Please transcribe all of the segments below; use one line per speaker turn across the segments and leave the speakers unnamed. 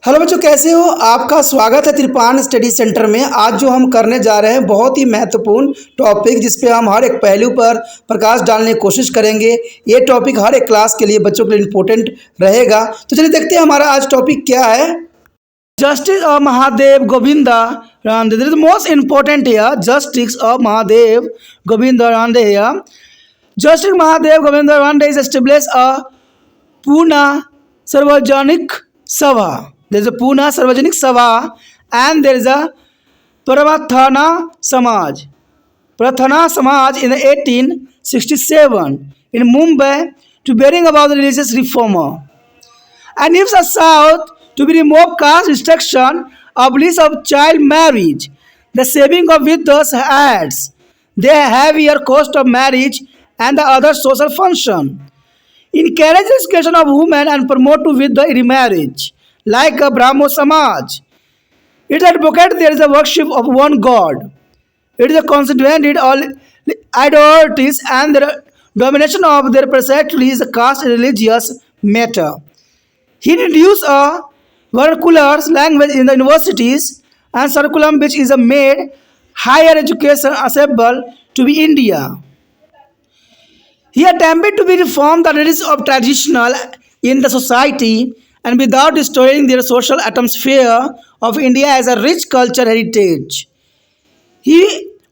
Hello बच्चों, कैसे हो? आपका स्वागत है त्रिपान स्टडी सेंटर में। आज जो हम करने जा रहे हैं बहुत ही महत्वपूर्ण टॉपिक, जिस पे हम हर एक पहलू पर प्रकाश डालने की कोशिश करेंगे। ये टॉपिक हर एक क्लास के लिए बच्चों के लिए इम्पोर्टेंट रहेगा। तो चलिए देखते हैं हमारा आज टॉपिक क्या है। Justice of Mahadev Govinda Ranade is most important here. Justice of Mahadev Govinda Ranade here. Justice Mahadev Govinda Ranade is establish a Poona सार्वजनिक सभा। There is a Pune Sarvajanik Sabha and there is a Prarthana Samaj. Prarthana Samaj in the 1867 in Mumbai to bearing about the religious reformer. And if the South to be remove caste restriction, abolish of child marriage, the saving of widows' heads, they heavier cost of marriage and the other social function. Encourage education of women and promote to with the remarriage. Like a Brahmo Samaj, it advocates there is a worship of one God. It is a constituted all idolatries and the domination of their precisely is a caste religious matter. He introduced a vernacular language in the universities and curriculum which is a made higher education accessible to be India. He attempted to be reform the religion of traditional in the society and without destroying their social atmosphere of India as a rich cultural heritage. He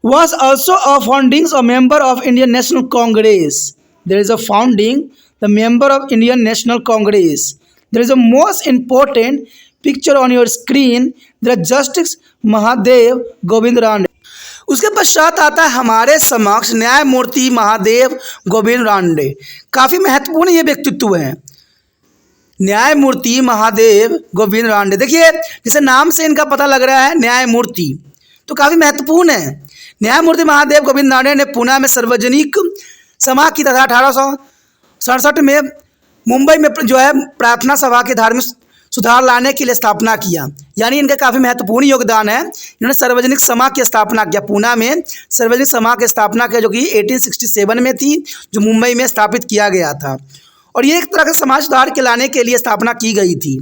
was also a founding a member of Indian National Congress. There is a founding the member of Indian National Congress. There is a most important picture on your screen. The Justice Mahadev Govind Ranade. उसके पश्चात आता है हमारे समक्ष न्यायमूर्ति महादेव गोविंद रानडे। काफ़ी महत्वपूर्ण ये व्यक्तित्व हैं, न्यायमूर्ति महादेव गोविंद रानडे। देखिए जैसे नाम से इनका पता लग रहा है न्यायमूर्ति, तो काफ़ी महत्वपूर्ण है। न्यायमूर्ति महादेव गोविंद रानडे ने पुणे में सार्वजनिक सभा की तथा 1867 में मुंबई में जो है प्रार्थना सभा के धार्मिक सुधार लाने के लिए स्थापना किया। यानी इनका काफ़ी महत्वपूर्ण योगदान है। इन्होंने सार्वजनिक सभा की स्थापना किया, पुणे में सार्वजनिक सभा की स्थापना किया, जो कि 1867 में थी, जो मुंबई में स्थापित किया गया था। और ये एक तरह के समाज सुधार के लाने के लिए स्थापना की गई थी।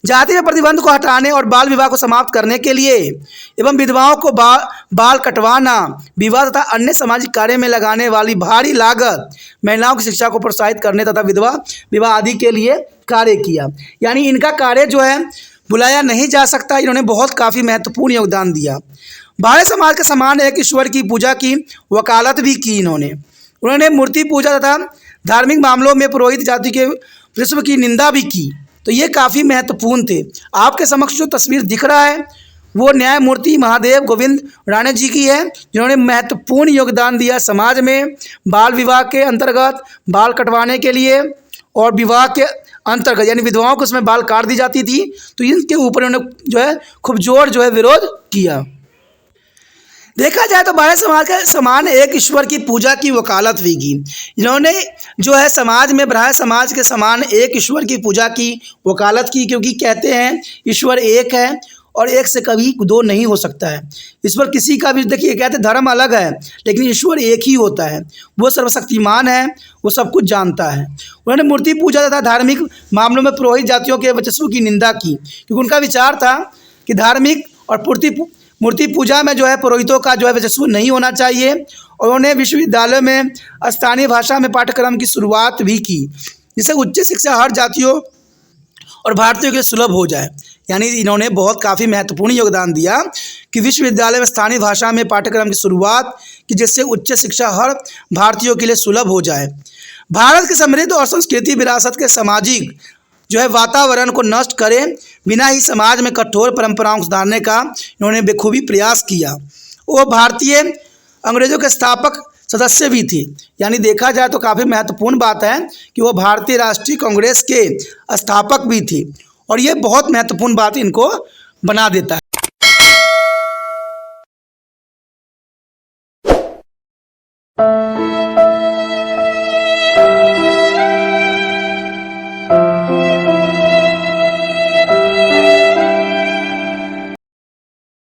जाति में प्रतिबंध को हटाने और बाल विवाह को समाप्त करने के लिए एवं विधवाओं को बाल कटवाना, विवाह तथा अन्य सामाजिक कार्य में लगाने वाली भारी लागत, महिलाओं की शिक्षा को प्रोत्साहित करने तथा विधवा विवाह आदि के लिए कार्य किया। यानी इनका कार्य जो है भुलाया नहीं जा सकता। इन्होंने बहुत काफ़ी महत्वपूर्ण योगदान दिया। भारतीय समाज के समान एक ईश्वर की पूजा की वकालत भी की उन्होंने मूर्ति पूजा तथा धार्मिक मामलों में पुरोहित जाति के विश्व की निंदा भी की। तो ये काफ़ी महत्वपूर्ण थे। आपके समक्ष जो तस्वीर दिख रहा है वो न्यायमूर्ति महादेव गोविंद रानडे जी की है, जिन्होंने महत्वपूर्ण योगदान दिया समाज में बाल विवाह के अंतर्गत, बाल कटवाने के लिए और विवाह के अंतर्गत, यानी विधवाओं को उसमें बाल काट दी जाती थी, तो इनके ऊपर उन्होंने जो है खूब जोर जो है विरोध किया। देखा जाए तो भारतीय समाज के समान एक ईश्वर की पूजा की वकालत भी की। इन्होंने जो है समाज में भारतीय समाज के समान एक ईश्वर की पूजा की वकालत की, क्योंकि कहते हैं ईश्वर एक है और एक से कभी दो नहीं हो सकता है। ईश्वर किसी का भी, देखिए कहते धर्म अलग है लेकिन ईश्वर एक ही होता है। वो सर्वशक्तिमान है, वो सब कुछ जानता है। उन्होंने मूर्ति पूजा तथा धार्मिक मामलों में पुरोहित जातियों के वर्चस्व की निंदा की, क्योंकि उनका विचार था कि धार्मिक और मूर्ति पूजा में जो है पुरोहितों का जो है वर्चस्व नहीं होना चाहिए। और उन्होंने विश्वविद्यालय में स्थानीय भाषा में पाठ्यक्रम की शुरुआत भी की, जिससे उच्च शिक्षा हर जातियों और भारतीयों के लिए सुलभ हो जाए। यानी इन्होंने बहुत काफ़ी महत्वपूर्ण योगदान दिया कि विश्वविद्यालय में स्थानीय भाषा में पाठ्यक्रम की शुरुआत की, जिससे उच्च शिक्षा हर भारतीयों के लिए सुलभ हो जाए। भारत की समृद्ध और संस्कृति विरासत के सामाजिक जो है वातावरण को नष्ट करें बिना ही समाज में कठोर परंपराओं को सुधारने का इन्होंने बेखूबी प्रयास किया। वो भारतीय अंग्रेजों के स्थापक सदस्य भी थे। यानी देखा जाए तो काफ़ी महत्वपूर्ण बात है कि वो भारतीय राष्ट्रीय कांग्रेस के स्थापक भी थे, और ये बहुत महत्वपूर्ण बात इनको बना देता है।